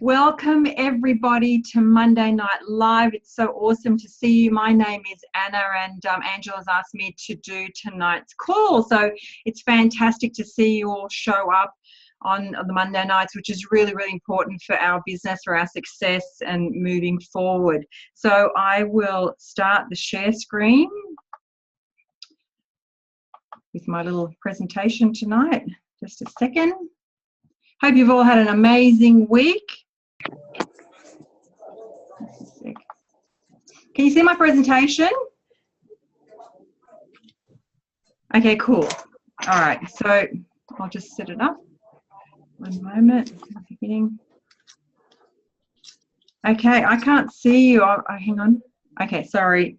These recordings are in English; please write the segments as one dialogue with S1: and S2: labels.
S1: Welcome everybody to Monday Night Live. It's so awesome to see you. My name is Anna and Angela's asked me to do tonight's call. So it's fantastic to see you all show up on the Monday nights, which is really, really important for our business, for our success and moving forward. So I will start the share screen with my little presentation tonight. Just a second. Hope you've all had an amazing week. Can you see my presentation? Okay, cool. All right, so I'll just set it up. One moment. Okay, I can't see you. Hang on. Okay, sorry.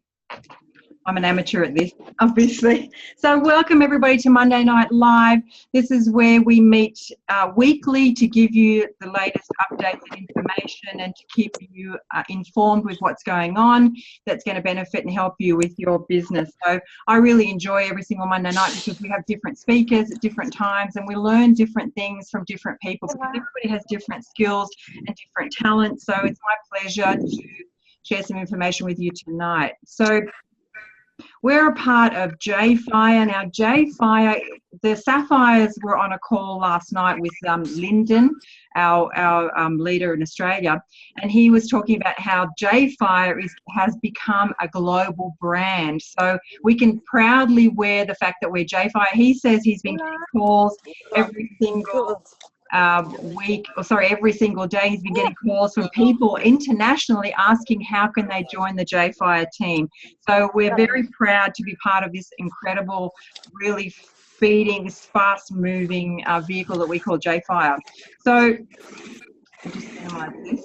S1: I'm an amateur at this, obviously. So welcome everybody to Monday Night Live. This is where we meet weekly to give you the latest updates and information and to keep you informed with what's going on that's going to benefit and help you with your business. So I really enjoy every single Monday night because we have different speakers at different times and we learn different things from different people because everybody has different skills and different talents. So it's my pleasure to share some information with you tonight. So we're a part of JFire. Now, JFire, the Sapphires were on a call last night with Lyndon, our leader in Australia, and he was talking about how JFire has become a global brand. So we can proudly wear the fact that we're JFire. He says he's been getting calls every single every single day. He's been getting calls from people internationally asking how can they join the JFire team. So we're very proud to be part of this incredible, really feeding, fast-moving vehicle that we call JFire. So I'll just minimize this.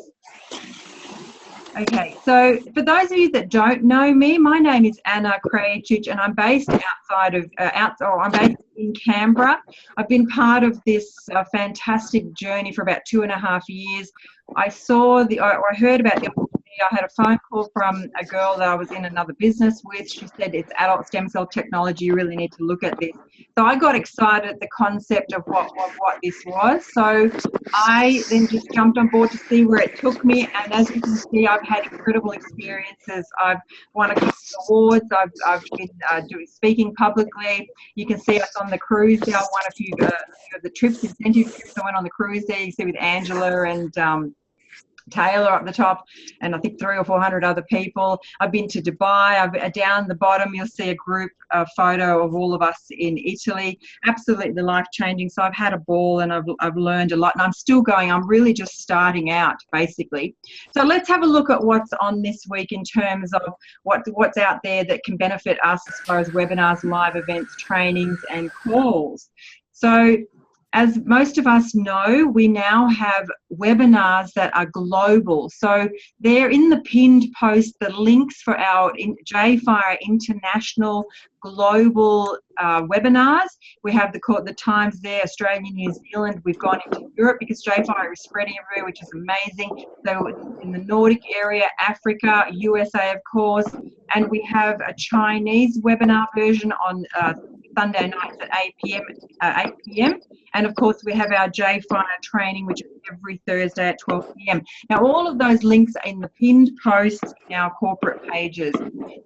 S1: Okay, so for those of you that don't know me, my name is Anna Krajicic and I'm based I'm based in Canberra. I've been part of this fantastic journey for about 2.5 years. I heard about the opportunity. I had a phone call from a girl that I was in another business with. She said, it's adult stem cell technology, you really need to look at this. So I got excited at the concept of what this was. So I then just jumped on board to see where it took me. And as you can see, I've had incredible experiences. I've won a couple of awards. I've been speaking publicly. You can see us on the cruise there. I won a few of the incentive trips. I went on the cruise there. You see with Angela and Taylor up the top, and I think 300 or 400 other people. I've been to Dubai. Down the bottom, you'll see a group photo of all of us in Italy. Absolutely life-changing. So I've had a ball and I've learned a lot, and I'm still going. I'm really just starting out, basically. So let's have a look at what's on this week in terms of what's out there that can benefit us as far as webinars, live events, trainings, and calls. So as most of us know, we now have webinars that are global. So they're in the pinned post, the links for our JFire International Global webinars. We have the times there, Australia, New Zealand. We've gone into Europe because JFire is spreading everywhere, which is amazing. So in the Nordic area, Africa, USA, of course. And we have a Chinese webinar version on Sunday nights at 8 p.m. And of course, we have our JFire training, which is every Thursday at 12 p.m. Now, all of those links are in the pinned posts in our corporate pages.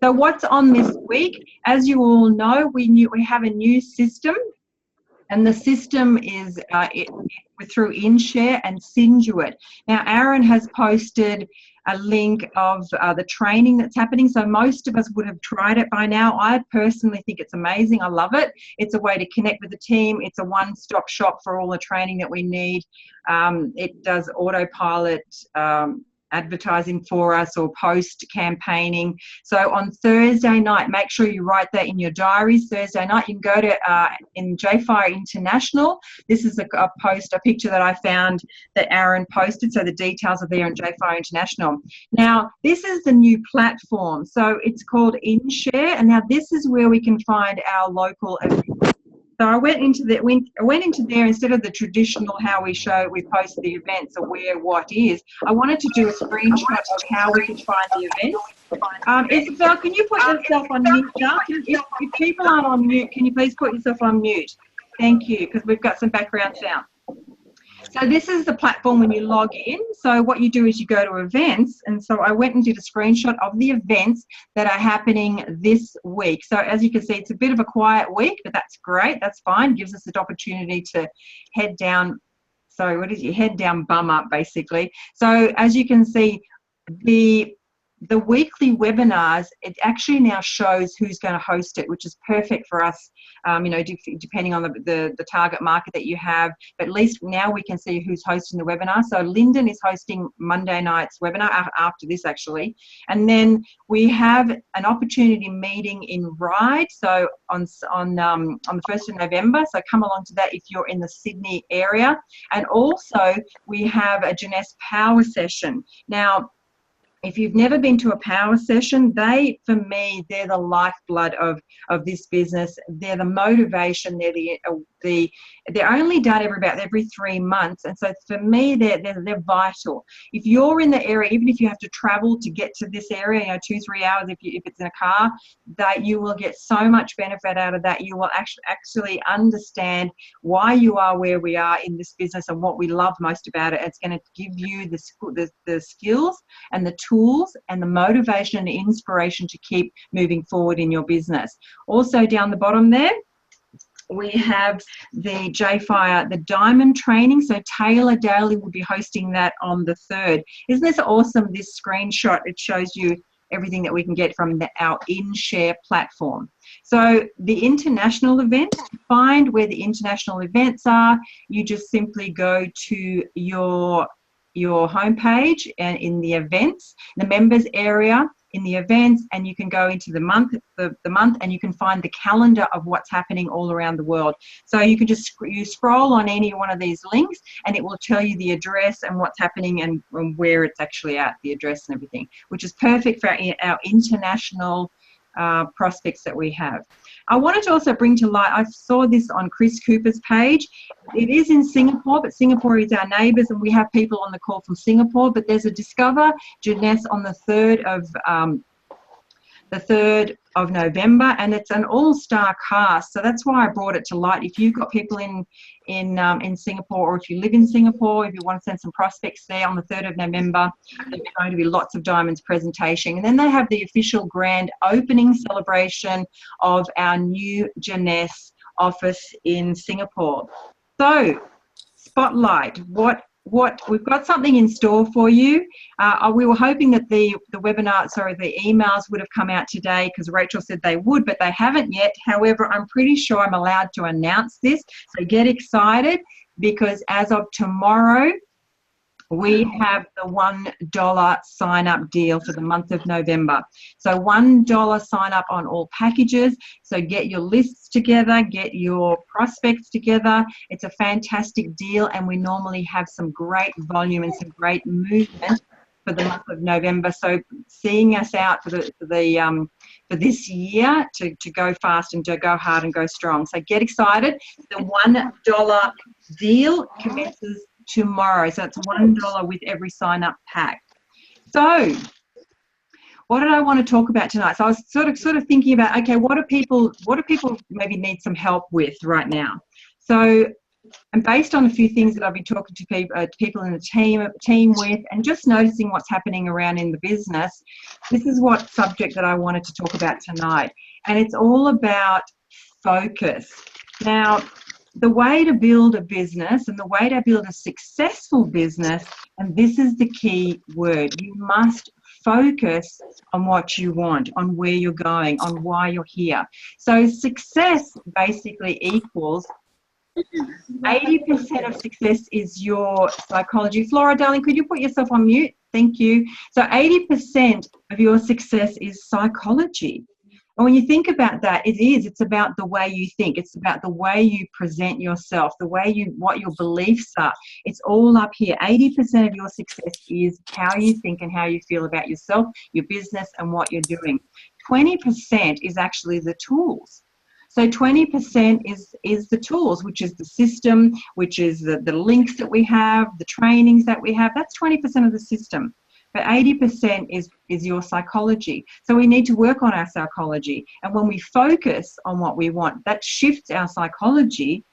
S1: So what's on this week? As you all know, we have a new system, and the system is through InShare and Synduit. Now, Aaron has posted a link of the training that's happening. So most of us would have tried it by now. I personally think it's amazing. I love it. It's a way to connect with the team. It's a one-stop shop for all the training that we need. It does autopilot advertising for us or post campaigning. So on Thursday night, make sure you write that in your diaries. Thursday night, you can go to in JFire International. This is a picture that I found that Aaron posted. So the details are there on JFire International. Now, this is the new platform. So it's called InShare. And now this is where we can find our local events. So I went into there instead of the traditional how we post the events or where what is. I wanted to do a screenshot of how we could find the events. Isabel, can you put yourself on mute? If people aren't on mute, can you please put yourself on mute? Thank you, because we've got some background sound. So this is the platform when you log in. So what you do is you go to events. And so I went and did a screenshot of the events that are happening this week. So as you can see, it's a bit of a quiet week, but that's great. That's fine. Gives us an opportunity to head down. So what is your head down, bum up, basically. So as you can see, the weekly webinars, it actually now shows who's going to host it, which is perfect for us, you know, depending on the target market that you have. But at least now we can see who's hosting the webinar. So Lyndon is hosting Monday night's webinar after this, actually. And then we have an opportunity meeting in Ryde, so on the 1st of November. So come along to that if you're in the Sydney area. And also we have a Jeunesse Power Session. Now, if you've never been to a power session, for me, they're the lifeblood of this business. They're the motivation. They're only done every 3 months, and so for me, they're vital. If you're in the area, even if you have to travel to get to this area, you know, 2-3 hours if it's in a car, that you will get so much benefit out of that. You will actually understand why you are where we are in this business and what we love most about it. It's going to give you the skills and the tools and the motivation and the inspiration to keep moving forward in your business. Also down the bottom there, we have the JFire, the Diamond Training. So Taylor Daly will be hosting that on the 3rd. Isn't this awesome, this screenshot? It shows you everything that we can get from our InShare platform. So the international event, to find where the international events are, you just simply go to your homepage and in the events, the members area, in the events, and you can go into the month, and you can find the calendar of what's happening all around the world. So you can just scroll on any one of these links and it will tell you the address and what's happening and where it's actually at, the address and everything, which is perfect for our international prospects that we have. I wanted to also bring to light, I saw this on Chris Cooper's page. It is in Singapore, but Singapore is our neighbours and we have people on the call from Singapore, but there's a Discover Jeunesse on the 3rd of November, and it's an all-star cast. So that's why I brought it to light. If you've got people in Singapore, or if you live in Singapore, if you want to send some prospects there on the 3rd of November, there's going to be lots of Diamonds presentation. And then they have the official grand opening celebration of our new Jeunesse office in Singapore. So, Spotlight, what we've got something in store for you. We were hoping that the emails would have come out today because Rachel said they would, but they haven't yet. However, I'm pretty sure I'm allowed to announce this. So get excited, because as of tomorrow, we have the $1 sign-up deal for the month of November. So $1 sign-up on all packages. So get your lists together, get your prospects together. It's a fantastic deal, and we normally have some great volume and some great movement for the month of November. So seeing us out for this year to go fast and to go hard and go strong. So get excited. The $1 deal commences tomorrow. So it's $1 with every sign-up pack. So what did I want to talk about tonight? So I was sort of thinking about, okay, what do people maybe need some help with right now? So, and based on a few things that I've been talking to people in the team with, and just noticing what's happening around in the business, this is what subject that I wanted to talk about tonight. And it's all about focus. Now, the way to build a business and the way to build a successful business, and this is the key word, you must focus on what you want, on where you're going, on why you're here. So success basically equals 80% of success is your psychology. Flora, darling, could you put yourself on mute? Thank you. So 80% of your success is psychology. And when you think about that, it's about the way you think. It's about the way you present yourself, what your beliefs are. It's all up here. 80% of your success is how you think and how you feel about yourself, your business, and what you're doing. 20% is actually the tools. So 20% is the tools, which is the system, which is the links that we have, the trainings that we have. That's 20% of the system. But 80% is your psychology. So we need to work on our psychology. And when we focus on what we want, that shifts our psychology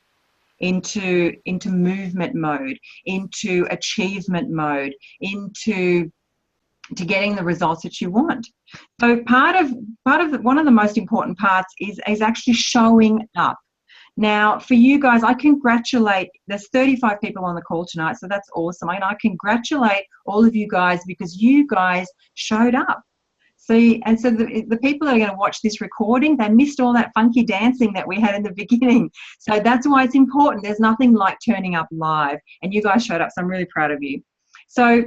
S1: into movement mode, into achievement mode, into getting the results that you want. So one of the most important parts is actually showing up. Now, for you guys, I congratulate, there's 35 people on the call tonight, so that's awesome. And I congratulate all of you guys because you guys showed up. See, and so the people that are going to watch this recording, they missed all that funky dancing that we had in the beginning. So that's why it's important. There's nothing like turning up live, and you guys showed up, so I'm really proud of you. So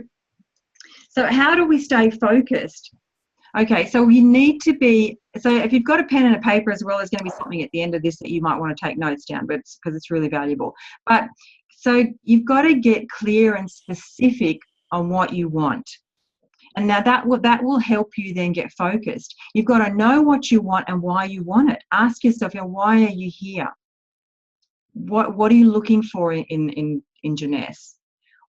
S1: how do we stay focused? Okay, so you need to be, so if you've got a pen and a paper as well, there's going to be something at the end of this that you might want to take notes down, but because it's really valuable. But so you've got to get clear and specific on what you want. And now that will help you then get focused. You've got to know what you want and why you want it. Ask yourself, why are you here? What are you looking for in Jeunesse?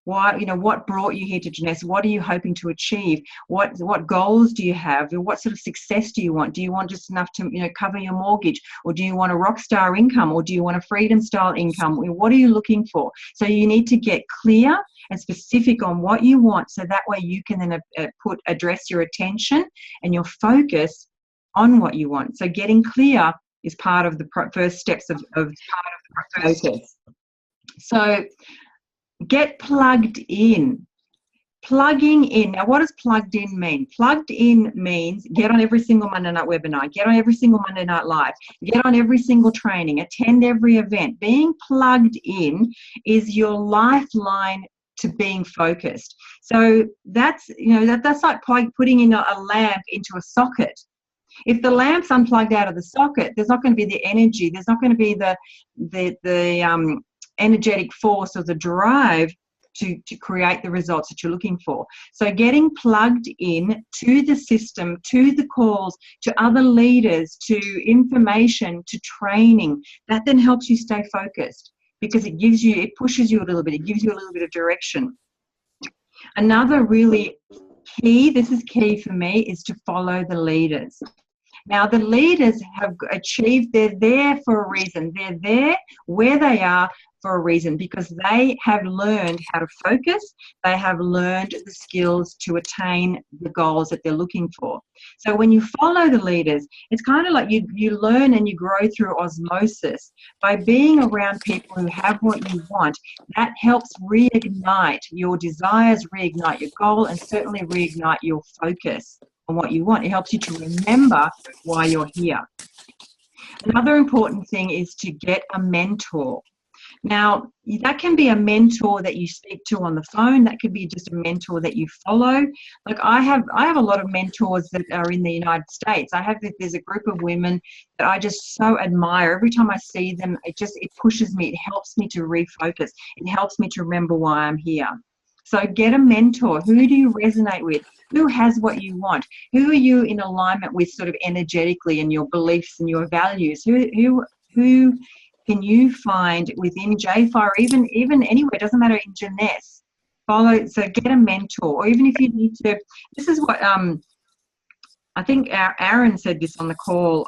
S1: Why, what brought you here to Jeunesse? What are you hoping to achieve? What goals do you have? What sort of success do you want? Do you want just enough to cover your mortgage, or do you want a rock star income, or do you want a freedom style income? What are you looking for? So you need to get clear and specific on what you want, so that way you can then address your attention and your focus on what you want. So getting clear is part of the first steps of focus. So get plugged in. Plugging in. Now, what does plugged in mean? Plugged in means get on every single Monday night webinar, get on every single Monday night live, get on every single training, attend every event. Being plugged in is your lifeline to being focused. So that's, that's like putting in a lamp into a socket. If the lamp's unplugged out of the socket, there's not going to be the energy, there's not going to be the energetic force or the drive to create the results that you're looking for. So getting plugged in to the system, to the calls, to other leaders, to information, to training, that then helps you stay focused, because it pushes you a little bit, it gives you a little bit of direction. Another really key, this is key for me, is to follow the leaders. Now, the leaders have achieved, they're there for a reason. They're there where they are for a reason, because they have learned how to focus. They have learned the skills to attain the goals that they're looking for. So when you follow the leaders, it's kind of like you learn and you grow through osmosis. By being around people who have what you want, that helps reignite your desires, reignite your goal, and certainly reignite your focus on what you want. It helps you to remember why you're here. Another important thing is to get a mentor. Now, that can be a mentor that you speak to on the phone. That could be just a mentor that you follow. Like I have a lot of mentors that are in the United States. There's a group of women that I just so admire. Every time I see them, it pushes me. It helps me to refocus. It helps me to remember why I'm here. So get a mentor. Who do you resonate with? Who has what you want? Who are you in alignment with sort of energetically, and your beliefs and your values? Who can you find within JFI, or even anywhere, it doesn't matter, in Jeunesse? So get a mentor, or even if you need to, this is what I think Aaron said this on the call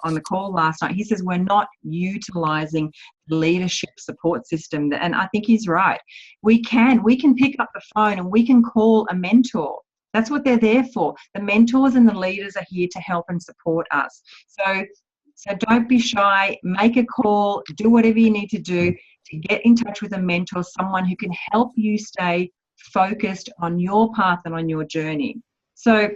S1: last night. He says we're not utilising the leadership support system, and I think he's right. We can pick up the phone and we can call a mentor. That's what they're there for. The mentors and the leaders are here to help and support us. So don't be shy, make a call, do whatever you need to do to get in touch with a mentor, someone who can help you stay focused on your path and on your journey. So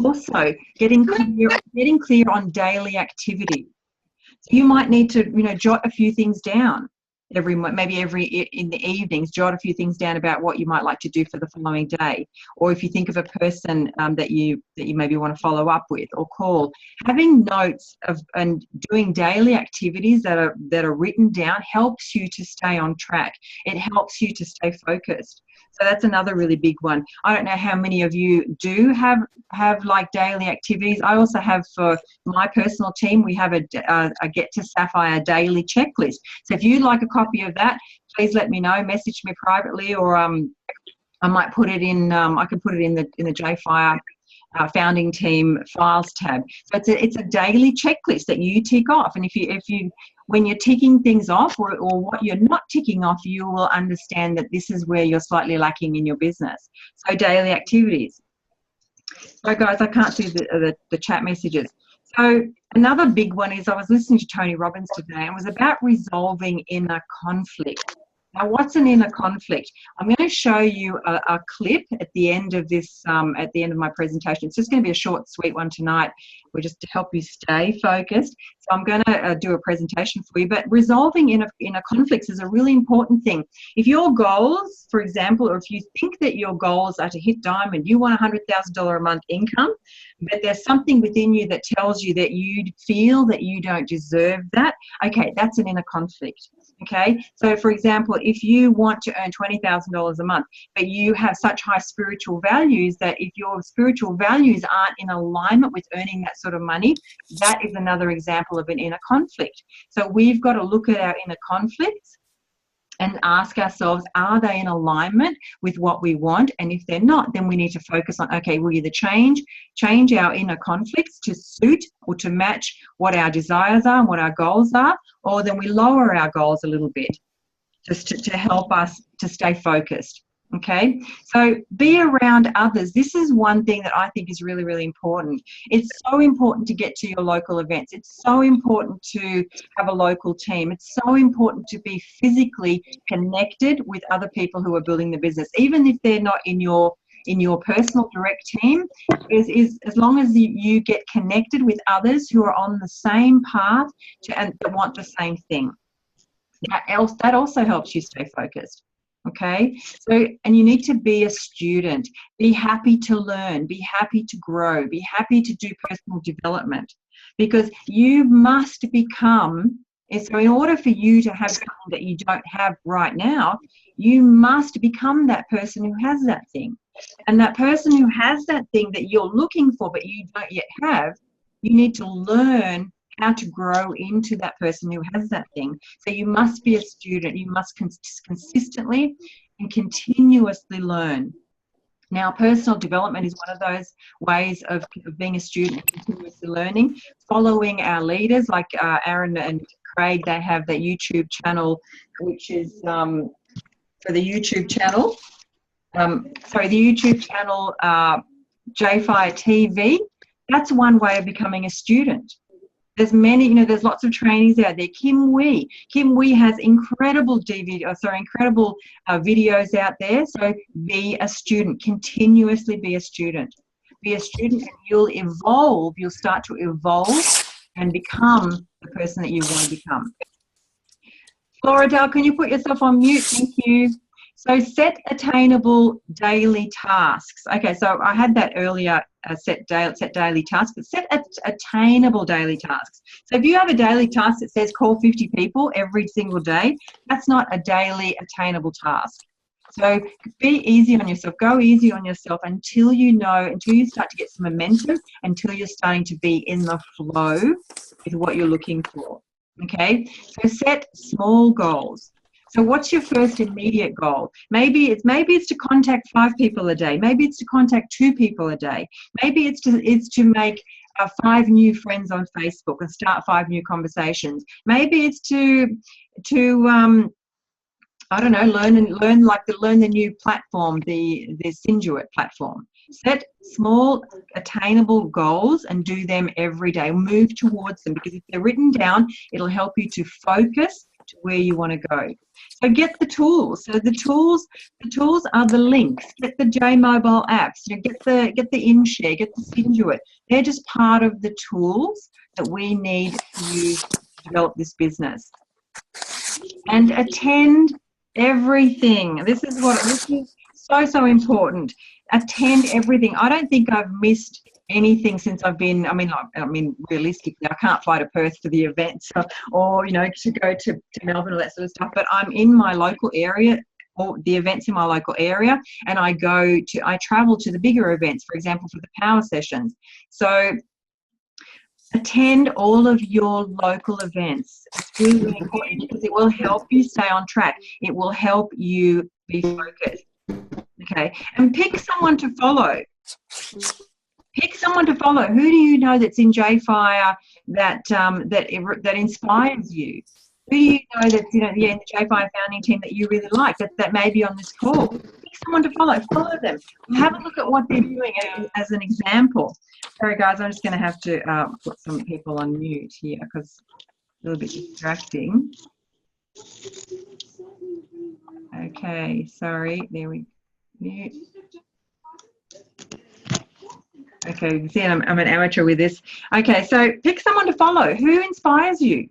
S1: also getting clear on daily activity. So you might need to, jot a few things down in the evenings, jot a few things down about what you might like to do for the following day. Or if you think of a person that you maybe want to follow up with or call, having notes and doing daily activities that are written down helps you to stay on track. It helps you to stay focused. So that's another really big one. I don't know how many of you do have like daily activities. I also have, for my personal team, we have a Get to Sapphire daily checklist. So if you'd like a copy of that, please let me know. Message me privately, or I might put it in. I can put it in the JFire founding team files tab. So it's a daily checklist that you tick off. And if you when you're ticking things off or what you're not ticking off, you will understand that this is where you're slightly lacking in your business. So daily activities. So guys, I can't see the chat messages. So another big one is I was listening to Tony Robbins today and it was about resolving inner conflict. Now, what's an inner conflict? I'm going to show you a clip at the end of this, at the end of my presentation. It's just going to be a short, sweet one tonight, just to help you stay focused. So I'm going to do a presentation for you. But resolving inner conflicts is a really important thing. If your goals, for example, or if you think that your goals are to hit diamond, you want $100,000 a month income, but there's something within you that tells you that you feel that you don't deserve that, okay, that's an inner conflict. Okay, so for example, if you want to earn $20,000 a month, but you have such high spiritual values that if your spiritual values aren't in alignment with earning that sort of money, that is another example of an inner conflict. So we've got to look at our inner conflicts and ask ourselves, are they in alignment with what we want? And if they're not, then we need to focus on, okay, we'll either change our inner conflicts to suit or to match what our desires are and what our goals are, or then we lower our goals a little bit just to help us to stay focused. Okay, so be around others. This is one thing that I think is really, really important. It's so important to get to your local events. It's so important to have a local team. It's so important to be physically connected with other people who are building the business, even if they're not in your personal direct team, is as long as you get connected with others who are on the same path and that want the same thing. That also helps you stay focused. Okay, so, and you need to be a student, be happy to learn, be happy to grow, be happy to do personal development, because you must become, so in order for you to have something that you don't have right now, you must become that person who has that thing. And that person who has that thing that you're looking for but you don't yet have, you need to learn how to grow into that person who has that thing. So you must be a student. You must consistently and continuously learn. Now, personal development is one of those ways of being a student and continuously learning. Following our leaders like Aaron and Craig, they have that YouTube channel, which is for the YouTube channel. The YouTube channel JFire TV. That's one way of becoming a student. There's many, there's lots of trainings out there. Kim Wee has incredible videos out there. So be a student, continuously be a student. Be a student and you'll evolve, you'll start to evolve and become the person that you want to become. Floridel, can you put yourself on mute? Thank you. So set attainable daily tasks. Okay, so I had that earlier, set daily tasks, but set attainable daily tasks. So if you have a daily task that says call 50 people every single day, that's not a daily attainable task. So be easy on yourself, go easy on yourself until you start to get some momentum, until you're starting to be in the flow with what you're looking for. Okay, so set small goals. So what's your first immediate goal? Maybe it's to contact 5 people a day. Maybe it's to contact 2 people a day. Maybe it's to make 5 new friends on Facebook and start 5 new conversations. Maybe it's to I don't know, learn the new platform, the Sinduit platform. Set small attainable goals and do them every day. Move towards them, because if they're written down, it'll help you to focus to where you want to go. So get the tools. So the tools are the links. Get the J Mobile apps. Get the InShare. Get the Sinduit. They're just part of the tools that we need to use to develop this business. And attend everything. This is so important. Attend everything. I don't think I've missed anything since I've been, I mean, realistically, I can't fly to Perth for the events or to go to Melbourne, all that sort of stuff, but I'm in my local area, or the events in my local area, and I travel to the bigger events, for example, for the power sessions. So attend all of your local events. It's really, really important, because it will help you stay on track. It will help you be focused. Okay, and pick someone to follow. Pick someone to follow. Who do you know that's in JFire that inspires you? Who do you know that's in the JFire founding team that you really like, that may be on this call? Pick someone to follow. Follow them. Have a look at what they're doing as an example. Sorry, guys, I'm just going to have to put some people on mute here because it's a little bit distracting. Okay, sorry. There we mute. Okay, see, I'm an amateur with this. Okay, so pick someone to follow. Who inspires you?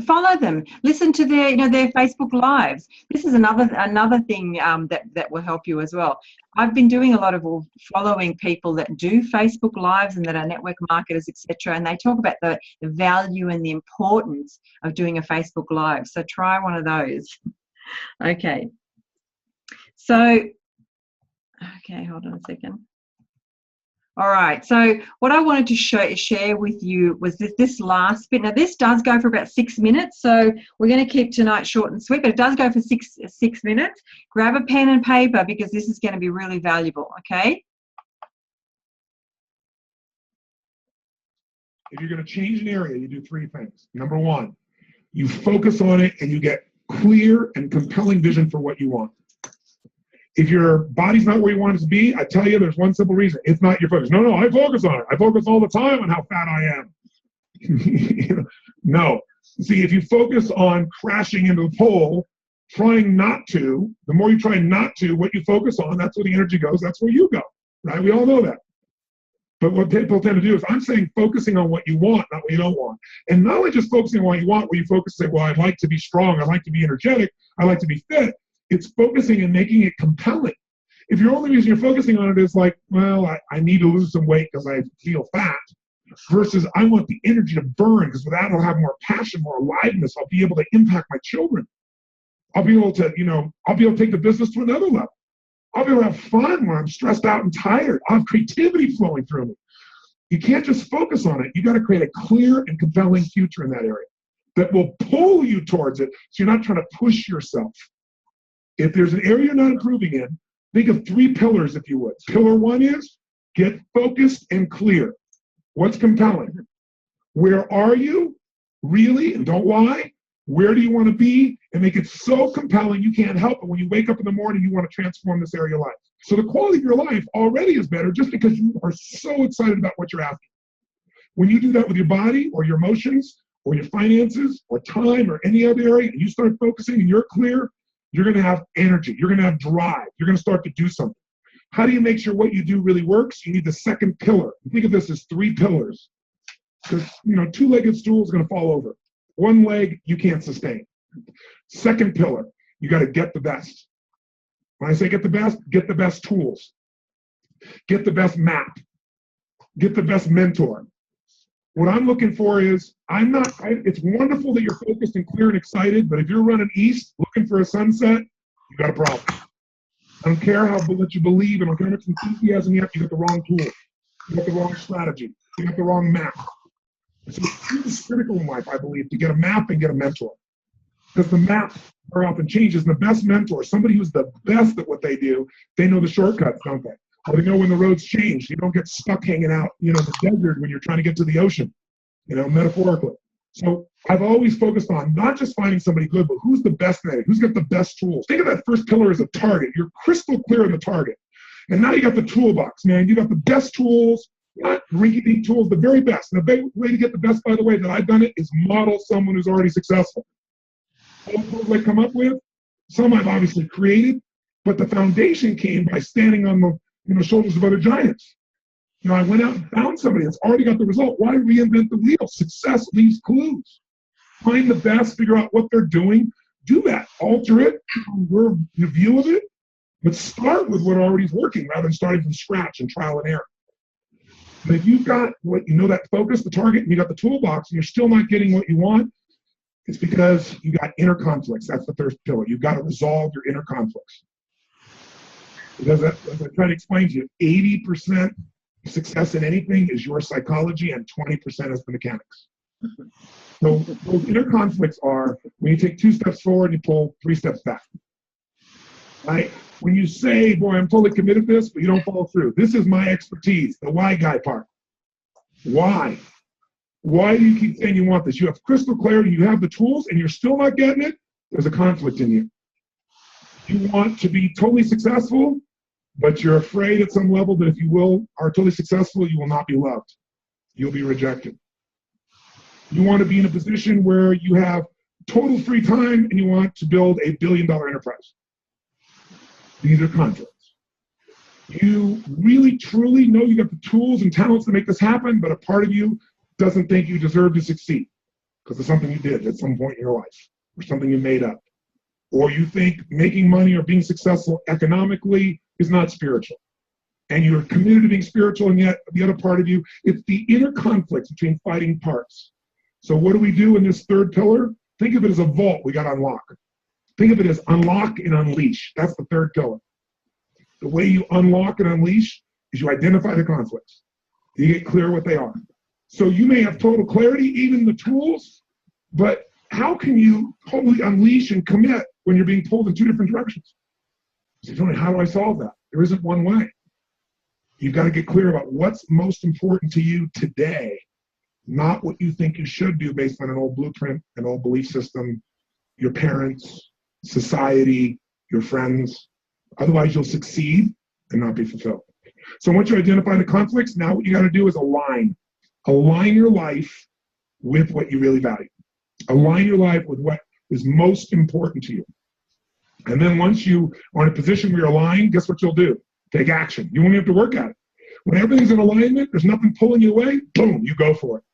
S1: Follow them. Listen to their Facebook lives. This is another thing that will help you as well. I've been doing a lot of following people that do Facebook lives and that are network marketers, etc. And they talk about the value and the importance of doing a Facebook live. So try one of those. Okay. So, okay, hold on a second. All right, so what I wanted to share with you was this last bit. Now, this does go for about 6 minutes, so we're going to keep tonight short and sweet, but it does go for six minutes. Grab a pen and paper because this is going to be really valuable, okay?
S2: If you're going to change an area, you do 3 things. Number 1, you focus on it and you get clear and compelling vision for what you want. If your body's not where you want it to be, I tell you, there's one simple reason. It's not your focus. No, I focus on it. I focus all the time on how fat I am. No. See, if you focus on crashing into the pole, trying not to, the more you try not to, what you focus on, that's where the energy goes, that's where you go, right? We all know that. But what people tend to do is, I'm saying focusing on what you want, not what you don't want. And not only just focusing on what you want, where you focus and say, well, I'd like to be strong, I'd like to be energetic, I'd like to be fit. It's focusing and making it compelling. If your only reason you're focusing on it is like, well, I need to lose some weight because I feel fat, versus I want the energy to burn because with that I'll have more passion, more aliveness. I'll be able to impact my children. I'll be able to, I'll be able to take the business to another level. I'll be able to have fun when I'm stressed out and tired. I'll have creativity flowing through me. You can't just focus on it. You got to create a clear and compelling future in that area that will pull you towards it so you're not trying to push yourself. If there's an area you're not improving in, think of 3 pillars, if you would. Pillar 1 is get focused and clear. What's compelling? Where are you really? And don't lie. Where do you want to be? And make it so compelling you can't help it. When you wake up in the morning, you want to transform this area of life. So the quality of your life already is better just because you are so excited about what you're asking. When you do that with your body or your emotions or your finances or time or any other area, and you start focusing and you're clear, you're going to have energy. You're going to have drive. You're going to start to do something. How do you make sure what you do really works? You need the second pillar. Think of this as 3 pillars. Because, 2-legged stool is going to fall over. 1 leg, you can't sustain. Second pillar, you got to get the best. When I say get the best tools. Get the best map. Get the best mentor. What I'm looking for is, it's wonderful that you're focused and clear and excited, but if you're running east looking for a sunset, you got a problem. I don't care how much you believe, and I don't care how much enthusiasm you have, you got the wrong tool. You got the wrong strategy. You got the wrong map. So it's critical in life, I believe, to get a map and get a mentor. Because the map very often changes, and the best mentor, somebody who's the best at what they do, they know the shortcuts, don't they? Or they know when the roads change. You don't get stuck hanging out, in the desert when you're trying to get to the ocean, metaphorically. So I've always focused on not just finding somebody good, but who's the best at it? Who's got the best tools? Think of that first pillar as a target. You're crystal clear on the target. And now you got the toolbox, man. You got the best tools, not rinky-dink tools, the very best. And the big way to get the best, by the way, that I've done it is model someone who's already successful. All the tools I come up with, some I've obviously created, but the foundation came by standing on the shoulders of other giants. I went out and found somebody that's already got the result. Why reinvent the wheel? Success leaves clues. Find the best, figure out what they're doing, do that, alter it, your view of it, but start with what already is working rather than starting from scratch and trial and error. But if you've got that focus, the target, and you got the toolbox, and you're still not getting what you want, it's because you got inner conflicts. That's the third pillar. You've got to resolve your inner conflicts. Because as I try to explain to you, 80% success in anything is your psychology and 20% is the mechanics. So those inner conflicts are when you take 2 steps forward, you pull 3 steps back. right? When you say, boy, I'm totally committed to this, but you don't follow through. This is my expertise, the why guy part. Why? Why do you keep saying you want this? You have crystal clarity, you have the tools, and you're still not getting it. There's a conflict in you. You want to be totally successful, but you're afraid at some level that if you are totally successful, you will not be loved. You'll be rejected. You want to be in a position where you have total free time and you want to build a billion-dollar enterprise. These are conflicts. You really, truly know you got the tools and talents to make this happen, but a part of you doesn't think you deserve to succeed because of something you did at some point in your life or something you made up. Or you think making money or being successful economically is not spiritual. And you're committed to being spiritual, and yet the other part of you, it's the inner conflicts between fighting parts. So what do we do in this third pillar? Think of it as a vault we got to unlock. Think of it as unlock and unleash. That's the third pillar. The way you unlock and unleash is you identify the conflicts. You get clear what they are. So you may have total clarity, even the tools, but how can you totally unleash and commit when you're being pulled in two different directions? So Tony, how do I solve that? There isn't one way. You've got to get clear about what's most important to you today, not what you think you should do based on an old blueprint, an old belief system, your parents, society, your friends. Otherwise, you'll succeed and not be fulfilled. So once you identify the conflicts, now what you got to do is align. Align your life with what you really value. Align your life with what is most important to you. And then once you are in a position where you're aligned, guess what you'll do? Take action. You won't have to work at it. When everything's in alignment, there's nothing pulling you away, boom, you go for it.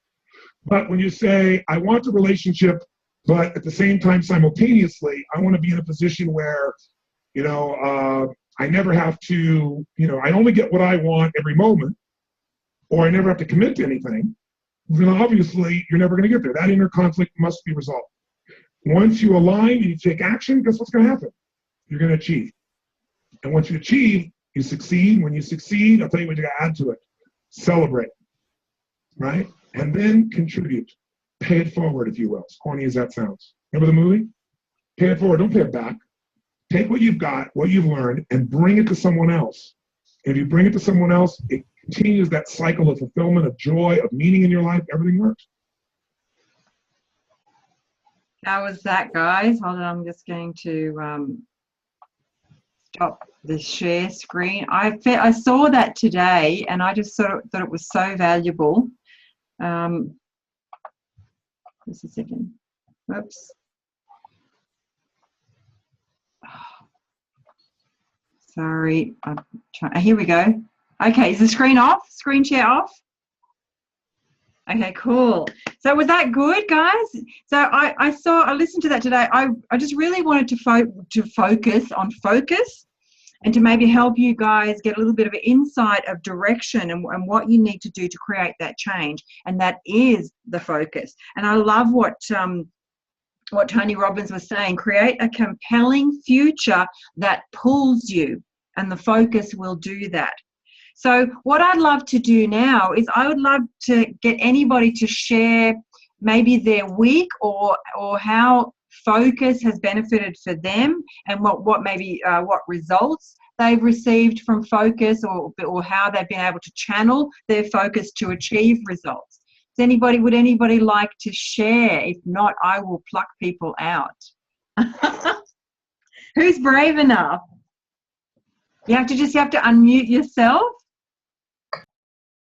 S2: But when you say, I want a relationship, but at the same time, simultaneously, I want to be in a position where, I never have to, I only get what I want every moment, or I never have to commit to anything, then obviously you're never going to get there. That inner conflict must be resolved. Once you align and you take action, guess what's going to happen? You're going to achieve. And once you achieve, you succeed. When you succeed, I'll tell you what you got to add to it. Celebrate, right? And then contribute. Pay it forward, if you will, as corny as that sounds. Remember the movie? Pay it forward, don't pay it back. Take what you've got, what you've learned, and bring it to someone else. And if you bring it to someone else, it continues that cycle of fulfillment, of joy, of meaning in your life. Everything works.
S1: How was that, guys? Hold on, I'm just going to stop the share screen. I saw that today, and I just thought it was so valuable. Just a second. Whoops. Sorry. Here we go. Okay, is the screen off? Screen share off? Okay, cool. So was that good, guys? So I listened to that today. I just really wanted to focus on focus and to maybe help you guys get a little bit of an insight of direction and what you need to do to create that change. And that is the focus. And I love what Tony Robbins was saying, create a compelling future that pulls you, and the focus will do that. So what I'd love to do now is I would love to get anybody to share maybe their week or how focus has benefited for them, and what results they've received from focus, or how they've been able to channel their focus to achieve results. Would anybody like to share? If not, I will pluck people out. Who's brave enough? You have to unmute yourself.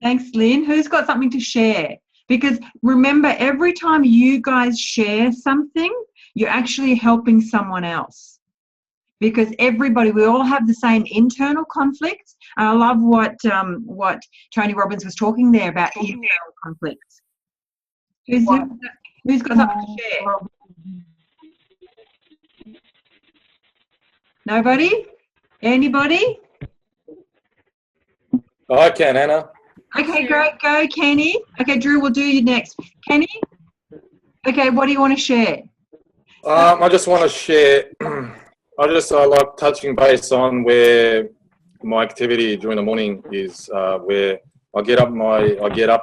S1: Thanks, Lynn. Who's got something to share? Because remember, every time you guys share something, you're actually helping someone else. Because we all have the same internal conflicts. And I love what Tony Robbins was talking there about internal conflicts. Who's got something to share? Nobody? Anybody?
S3: I can, Anna.
S1: Okay, great. Go, Kenny. Okay, Drew, we'll do you next. Kenny? Okay, what do you want to share?
S3: I just want to share. I like touching base on where my activity during the morning is. Where I get up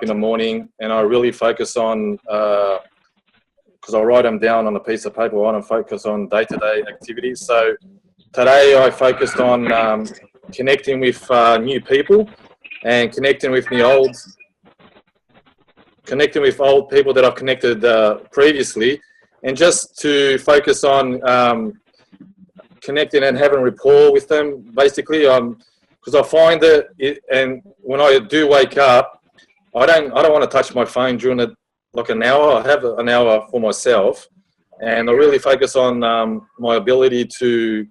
S3: in the morning and I really focus on, because I write them down on a piece of paper. I want to focus on day-to-day activities. So today I focused on connecting with new people and connecting with old people that I've connected previously, and just to focus on connecting and having rapport with them, basically, because I find that and when I do wake up, I don't want to touch my phone during like an hour. I have an hour for myself, and I really focus on my ability to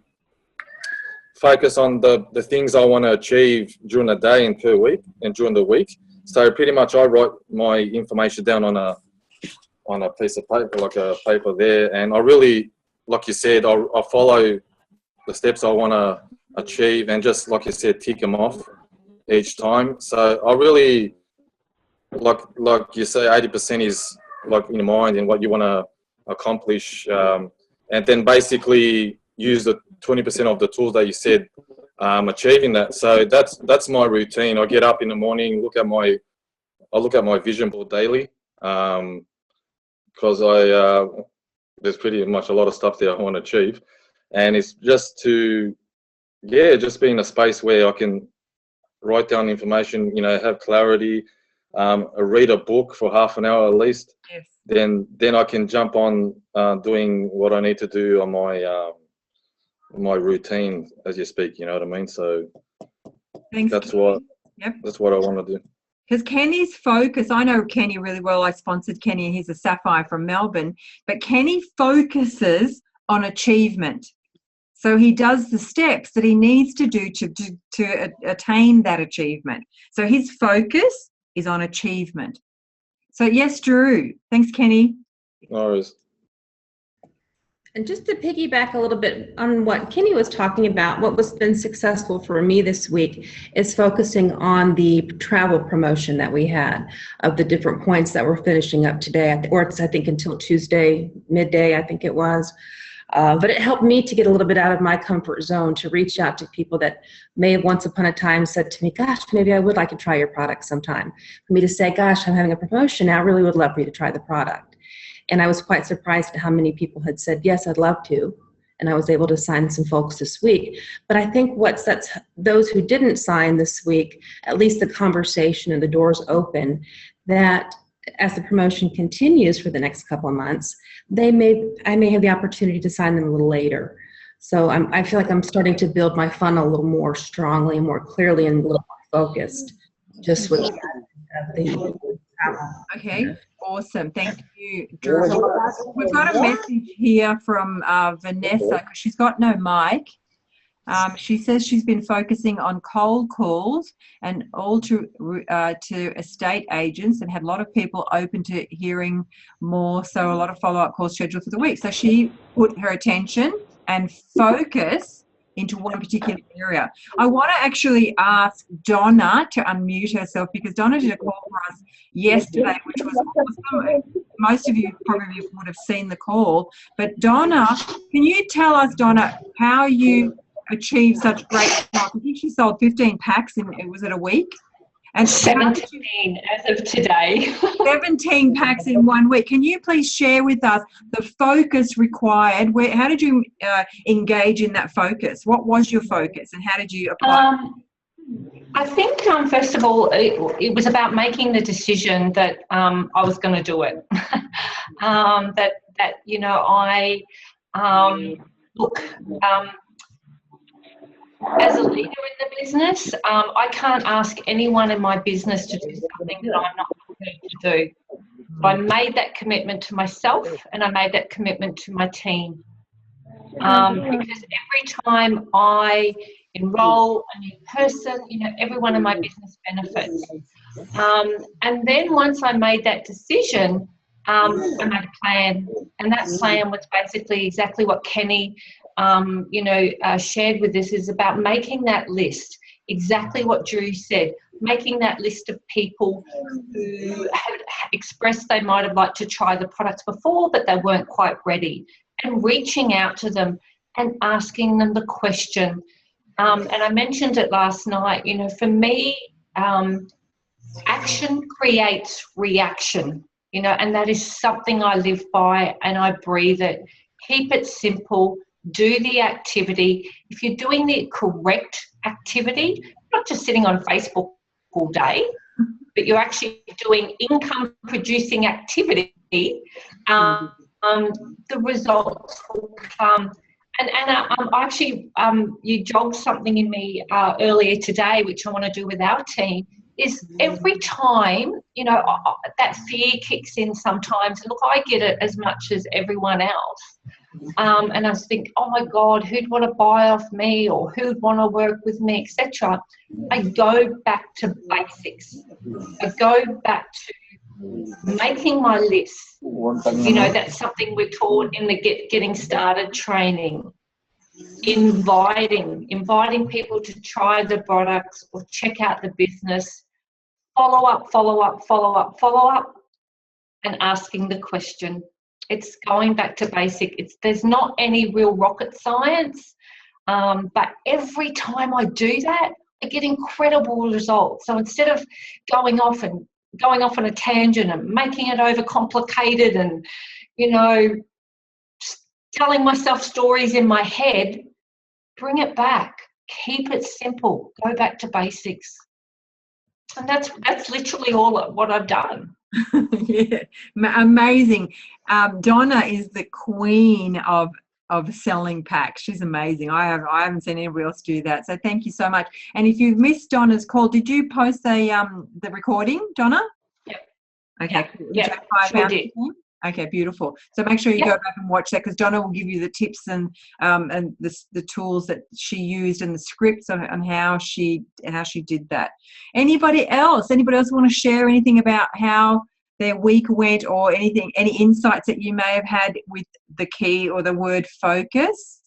S3: focus on the things I want to achieve during the day and per week and during the week. So pretty much I write my information down on a piece of paper, like a paper there, and I really, like you said, I follow the steps I want to achieve, and just like you said, tick them off each time. So I really, like you say, 80% is like in your mind and what you want to accomplish, and then basically use the 20% of the tools that you said, achieving that. So that's my routine. I get up in the morning, I look at my vision board daily, because there's pretty much a lot of stuff there I want to achieve, and it's just to just be in a space where I can write down information, have clarity, read a book for half an hour at least.
S1: Yes.
S3: Then I can jump on doing what I need to do on my routine, as you speak. You know what I mean? So
S1: Thanks,
S3: that's
S1: Kenny.
S3: what
S1: Yep.
S3: that's what I want to do.
S1: Because Kenny's focus, I know Kenny really well. I sponsored Kenny, and he's a Sapphire from Melbourne. But Kenny focuses on achievement. So he does the steps that he needs to do to attain that achievement. So his focus is on achievement. So yes, Drew. Thanks, Kenny.
S3: No worries.
S4: And just to piggyback a little bit on what Kenny was talking about, what was been successful for me this week is focusing on the travel promotion that we had of the different points that we're finishing up today, or it's, I think, until Tuesday, midday, I think it was. But it helped me to get a little bit out of my comfort zone, to reach out to people that may have once upon a time said to me, gosh, maybe I would like to try your product sometime. For me to say, gosh, I'm having a promotion now, I really would love for you to try the product. And I was quite surprised at how many people had said, yes, I'd love to. And I was able to sign some folks this week. But I think what sets those who didn't sign this week, at least the conversation and the doors open, that as the promotion continues for the next couple of months, I may have the opportunity to sign them a little later. So I feel like I'm starting to build my funnel a little more strongly, more clearly, and a little more focused, just with the
S1: Okay, awesome. Thank you, Drew. We've got a message here from Vanessa, because she's got no mic. She says she's been focusing on cold calls and all to estate agents, and had a lot of people open to hearing more, so a lot of follow-up calls scheduled for the week. So she put her attention and focus into one particular area. I want to actually ask Donna to unmute herself, because Donna did a call for us yesterday, which was awesome. Most of you probably would have seen the call. But Donna, can you tell us, Donna, how you achieved such great results? I think she sold 15 packs was it a week? And
S5: 17 as of today.
S1: 17 packs in 1 week. Can you please share with us the focus required? How did you engage in that focus? What was your focus, and how did you apply?
S5: I think, first of all, it was about making the decision that I was going to do it. As a leader in the business, I can't ask anyone in my business to do something that I'm not prepared to do. So I made that commitment to myself, and I made that commitment to my team. Because every time I enroll a new person, everyone in my business benefits. And then once I made that decision, I made a plan, and that plan was basically exactly what Kenny shared with us, is about making that list, exactly what Drew said, making that list of people who had expressed they might have liked to try the products before, but they weren't quite ready, and reaching out to them and asking them the question. And I mentioned it last night, for me, action creates reaction, and that is something I live by, and I breathe it. Keep it simple. do the activity. If you're doing the correct activity, not just sitting on Facebook all day, but you're actually doing income producing activity, the results will come. And Anna, actually, you jogged something in me earlier today, which I want to do with our team, is every time, you know, that fear kicks in sometimes. Look, I get it as much as everyone else. And I think, oh my God, who'd want to buy off me, or who'd want to work with me, etc. I go back to basics. I go back to making my list. You know, that's something we're taught in the getting started training. Inviting people to try the products or check out the business. Follow up, and asking the question. It's going back to basic. There's not any real rocket science, but every time I do that, I get incredible results. So instead of going off on a tangent and making it overcomplicated and, you know, telling myself stories in my head, bring it back. Keep it simple. Go back to basics. And that's literally all what I've done.
S1: Yeah, amazing. Donna is the queen of selling packs. She's amazing. I haven't seen anybody else do that. So thank you so much. And if you've missed Donna's call, did you post the recording, Donna?
S5: Yep.
S1: Okay.
S5: Yep. Sure did.
S1: Okay, beautiful. So make sure you go back and watch that, because Donna will give you the tips and the tools that she used and the scripts on how she did that. Anybody else want to share anything about how their week went, or any insights that you may have had with the key or the word focus?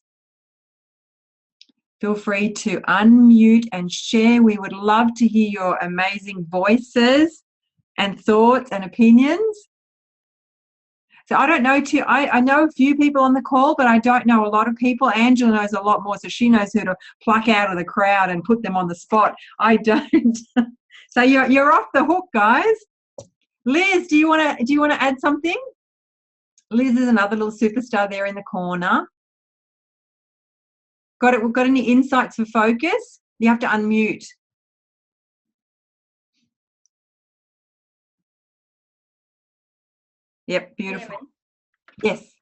S1: Feel free to unmute and share. We would love to hear your amazing voices and thoughts and opinions. So I don't know I know a few people on the call, but I don't know a lot of people. Angela knows a lot more, so she knows who to pluck out of the crowd and put them on the spot. I don't. So you're off the hook, guys. Liz, do you want to add something? Liz is another little superstar there in the corner. Got it? We've got any insights for focus? You have to unmute. Yep, beautiful. Yes.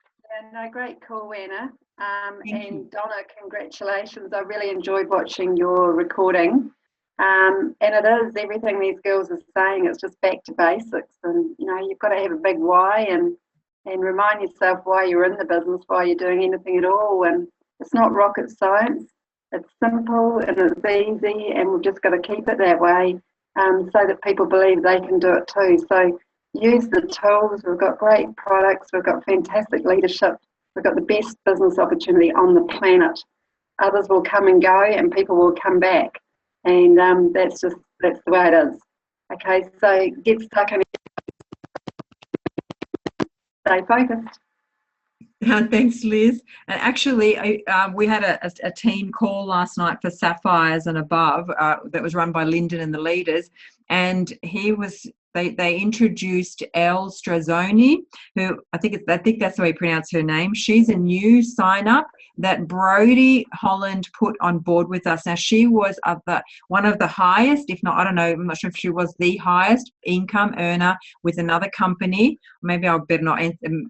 S6: No, great call, Anna. And Donna, congratulations. I really enjoyed watching your recording. And it is everything these girls are saying. It's just back to basics. And, you know, you've got to have a big why and remind yourself why you're in the business, why you're doing anything at all. And it's not rocket science. It's simple and it's easy, and we've just got to keep it that way so that people believe they can do it too. So use the tools. We've got great products. We've got fantastic leadership. We've got the best business opportunity on the planet. Others will come and go, and people will come back. And that's the way it is. Okay, so get stuck in it. Stay focused.
S1: Thanks, Liz. And actually, we had a team call last night for Sapphires and Above that was run by Lyndon and the leaders, and they introduced Elle Strazzoni, who I think that's the way you pronounce her name. She's a new sign-up that Brodie Holland put on board with us. Now, she was one of the highest, if not, I don't know, I'm not sure if she was the highest income earner with another company. Maybe I better not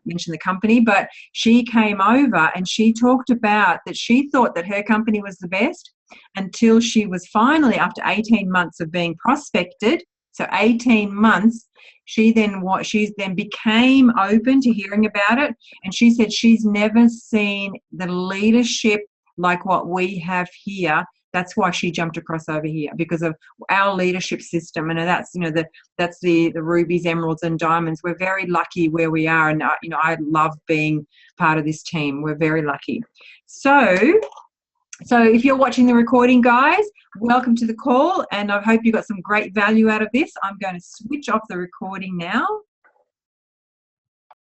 S1: mention the company, but she came over and she talked about that she thought that her company was the best until she was finally, after 18 months of being prospected, so 18 months, she then became open to hearing about it, and she said she's never seen the leadership like what we have here. That's why she jumped across over here, because of our leadership system, and that's the rubies, emeralds, and diamonds. We're very lucky where we are, and I love being part of this team. We're very lucky. So if you're watching the recording, guys, welcome to the call, and I hope you got some great value out of this. I'm going to switch off the recording now.